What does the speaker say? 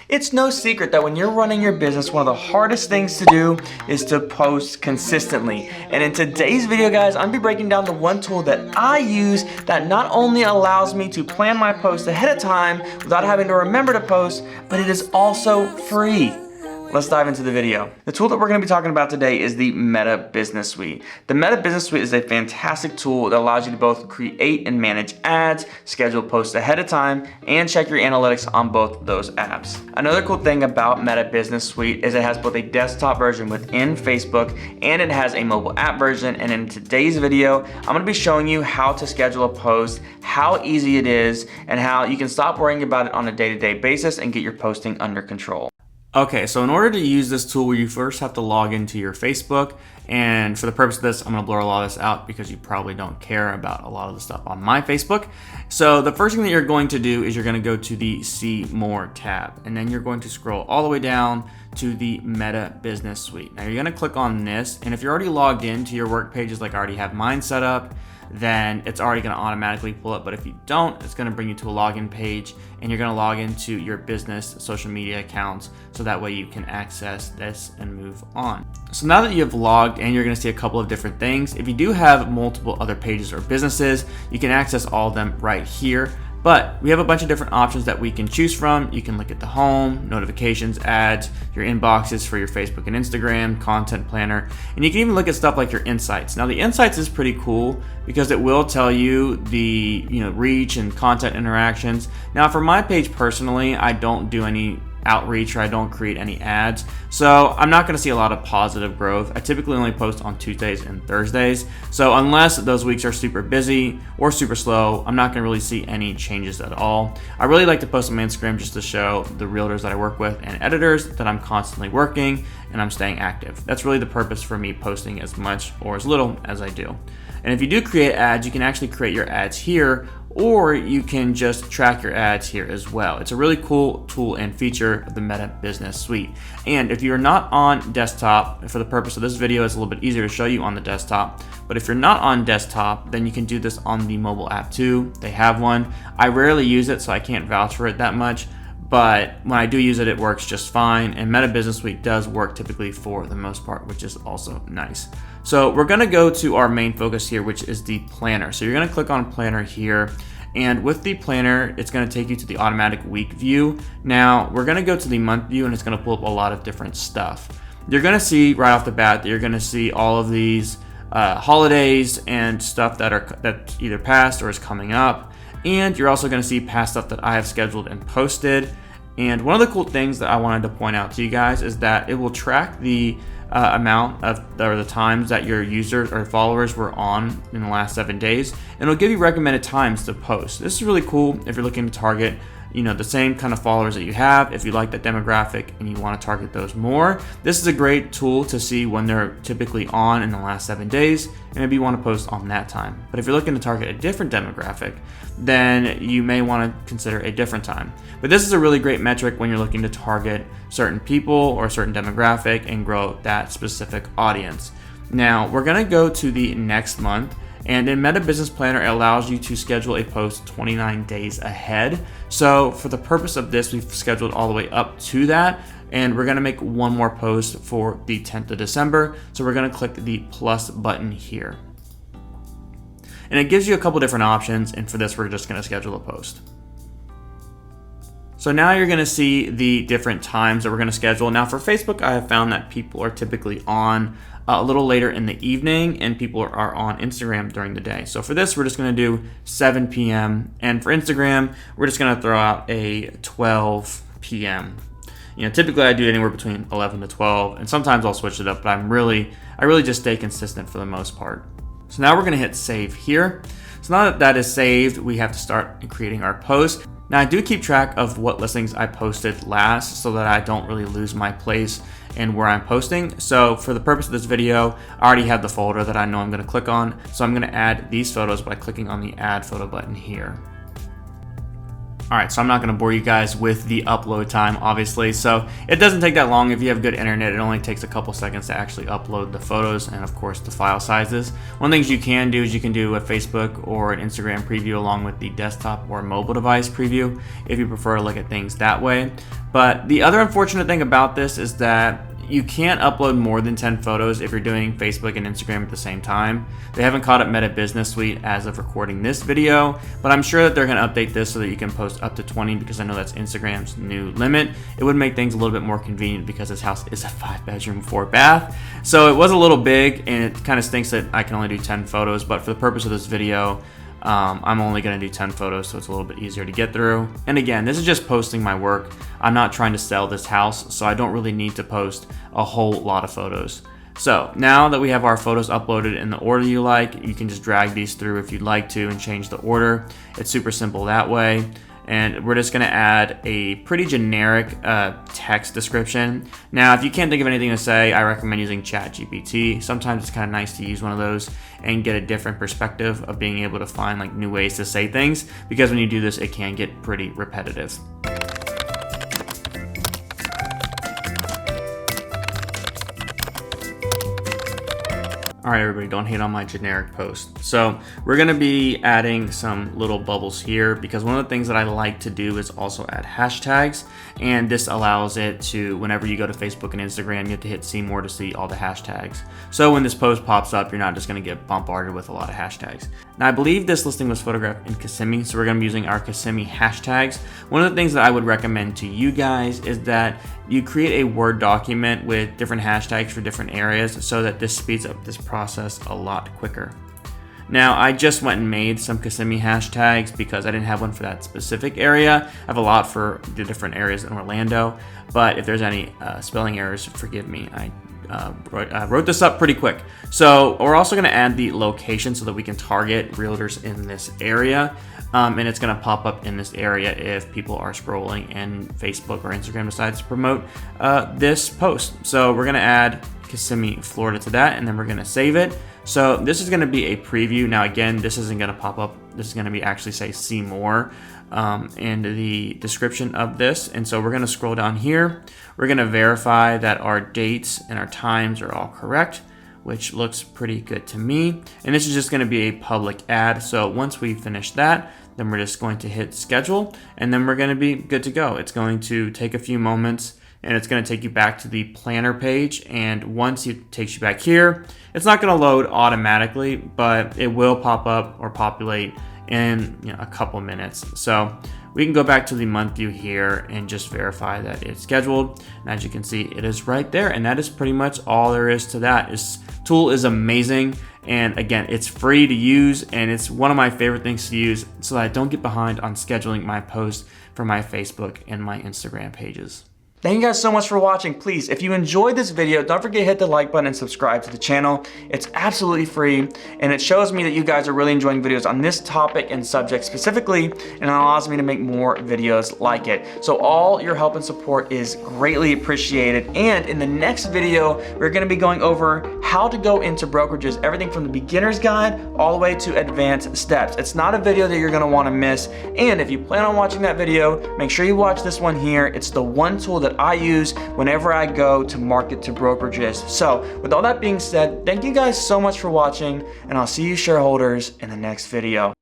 It's no secret that when you're running your business, one of the hardest things to do is to post consistently. And in today's video, guys, I'm gonna be breaking down the one tool that I use that not only allows me to plan my posts ahead of time without having to remember to post, but it is also free. Let's dive into the video. The tool that we're going to be talking about today is the Meta Business Suite. The Meta Business Suite is a fantastic tool that allows you to both create and manage ads, schedule posts ahead of time, and check your analytics on both those apps. Another cool thing about Meta Business Suite is it has both a desktop version within Facebook and it has a mobile app version. And in today's video, I'm going to be showing you how to schedule a post, how easy it is, and how you can stop worrying about it on a day-to-day basis and get your posting under control. Okay, so in order to use this tool, you first have to log into your Facebook, and for the purpose of this, I'm gonna blur a lot of this out because you probably don't care about a lot of the stuff on my Facebook. So the first thing that you're going to do is you're gonna go to the See More tab, and then you're going to scroll all the way down to the Meta Business Suite. Now you're gonna click on this, and if you're already logged into your work pages like I already have mine set up, then it's already going to automatically pull up. But if you don't, it's going to bring you to a login page, and you're going to log into your business social media accounts so that way you can access this and move on. So now that you have logged in, you're going to see a couple of different things. If you do have multiple other pages or businesses, you can access all of them right here. But we have a bunch of different options that we can choose from. You can look at the home, notifications, ads, your inboxes for your Facebook and Instagram, content planner, and you can even look at stuff like your insights. Now the insights is pretty cool because it will tell you the reach and content interactions. Now for my page personally, I don't do any outreach or I don't create any ads, so I'm not going to see a lot of positive growth. I typically only post on Tuesdays and Thursdays, so unless those weeks are super busy or super slow, I'm not going to really see any changes at all. I really like to post on Instagram just to show the realtors that I work with and editors that I'm constantly working and I'm staying active. That's really the purpose for me posting as much or as little as I do. And if you do create ads, you can actually create your ads here, or you can just track your ads here as well. It's a really cool tool and feature of the Meta Business Suite. And if you're not on desktop, for the purpose of this video, it's a little bit easier to show you on the desktop. But if you're not on desktop, then you can do this on the mobile app too. They have one. I rarely use it, so I can't vouch for it that much. But when I do use it, it works just fine. And Meta Business Suite does work typically for the most part, which is also nice. So we're gonna go to our main focus here, which is the planner. So you're gonna click on planner here. And with the planner, it's gonna take you to the automatic week view. Now we're gonna go to the month view and it's gonna pull up a lot of different stuff. You're gonna see right off the bat that you're gonna see all of these holidays and stuff that's either past or is coming up. And you're also going to see past stuff that I have scheduled and posted. And one of the cool things that I wanted to point out to you guys is that it will track the amount of or the times that your users or followers were on in the last 7 days, and it'll give you recommended times to post. This is really cool if you're looking to target the same kind of followers that you have. If you like that demographic and you want to target those more, this is a great tool to see when they're typically on in the last 7 days, and maybe you want to post on that time. But if you're looking to target a different demographic, then you may want to consider a different time. But this is a really great metric when you're looking to target certain people or a certain demographic and grow that specific audience. Now we're going to go to the next month. And in Meta Business Planner, it allows you to schedule a post 29 days ahead. So for the purpose of this, we've scheduled all the way up to that. And we're gonna make one more post for the 10th of December. So we're gonna click the plus button here. And it gives you a couple different options. And for this, we're just gonna schedule a post. So now you're gonna see the different times that we're gonna schedule. Now for Facebook, I have found that people are typically on a little later in the evening, and people are on Instagram during the day. So for this, we're just gonna do 7 p.m. And for Instagram, we're just gonna throw out a 12 p.m. Typically I do anywhere between 11 to 12, and sometimes I'll switch it up, but I really just stay consistent for the most part. So now we're gonna hit save here. So now that that is saved, we have to start creating our post. Now I do keep track of what listings I posted last so that I don't really lose my place and where I'm posting. So for the purpose of this video, I already have the folder that I know I'm gonna click on. So I'm gonna add these photos by clicking on the add photo button here. All right, so I'm not gonna bore you guys with the upload time, obviously. So it doesn't take that long if you have good internet. It only takes a couple seconds to actually upload the photos and of course the file sizes. One of the things you can do is you can do a Facebook or an Instagram preview along with the desktop or mobile device preview if you prefer to look at things that way. But the other unfortunate thing about this is that you can't upload more than 10 photos if you're doing Facebook and Instagram at the same time. They haven't caught up Meta Business Suite as of recording this video, but I'm sure that they're gonna update this so that you can post up to 20 because I know that's Instagram's new limit. It would make things a little bit more convenient because this house is a 5-bedroom, 4-bath. So it was a little big and it kind of stinks that I can only do 10 photos, but for the purpose of this video, I'm only going to do 10 photos, so it's a little bit easier to get through. And again, this is just posting my work. I'm not trying to sell this house, so I don't really need to post a whole lot of photos. So now that we have our photos uploaded in the order you like, you can just drag these through if you'd like to and change the order. It's super simple that way. And we're just gonna add a pretty generic text description. Now, if you can't think of anything to say, I recommend using ChatGPT. Sometimes it's kind of nice to use one of those and get a different perspective of being able to find like new ways to say things, because when you do this, it can get pretty repetitive. All right, everybody, don't hate on my generic post. So we're gonna be adding some little bubbles here because one of the things that I like to do is also add hashtags, and this allows it to, whenever you go to Facebook and Instagram, you have to hit see more to see all the hashtags. So when this post pops up, you're not just gonna get bombarded with a lot of hashtags. Now, I believe this listing was photographed in Kissimmee, so we're gonna be using our Kissimmee hashtags. One of the things that I would recommend to you guys is that you create a Word document with different hashtags for different areas so that this speeds up this process a lot quicker. Now, I just went and made some Kissimmee hashtags because I didn't have one for that specific area. I have a lot for the different areas in Orlando, but if there's any spelling errors, forgive me. I wrote this up pretty quick. So we're also gonna add the location so that we can target realtors in this area. And it's gonna pop up in this area if people are scrolling and Facebook or Instagram decides to promote this post. So we're gonna add Kissimmee, Florida to that, and then we're gonna save it. So this is gonna be a preview. Now again, this isn't gonna pop up. This is gonna be actually say see more in the description of this. And so we're gonna scroll down here. We're gonna verify that our dates and our times are all correct, which looks pretty good to me. And this is just gonna be a public ad. So once we finish that, then we're just going to hit schedule, and then we're gonna be good to go. It's going to take a few moments, and it's gonna take you back to the planner page. And once it takes you back here, it's not gonna load automatically, but it will pop up or populate in a couple minutes. So we can go back to the month view here and just verify that it's scheduled. And as you can see, it is right there. And that is pretty much all there is to that. This tool is amazing. And again, it's free to use, and it's one of my favorite things to use so that I don't get behind on scheduling my posts for my Facebook and my Instagram pages. Thank you guys so much for watching. Please, if you enjoyed this video, don't forget to hit the like button and subscribe to the channel. It's absolutely free, and it shows me that you guys are really enjoying videos on this topic and subject specifically, and it allows me to make more videos like it. So all your help and support is greatly appreciated. And in the next video, we're gonna be going over how to go into brokerages, everything from the beginner's guide all the way to advanced steps. It's not a video that you're gonna wanna miss. And if you plan on watching that video, make sure you watch this one here. It's the one tool that I use whenever I go to market to brokerages. So with all that being said, thank you guys so much for watching, and I'll see you shareholders in the next video.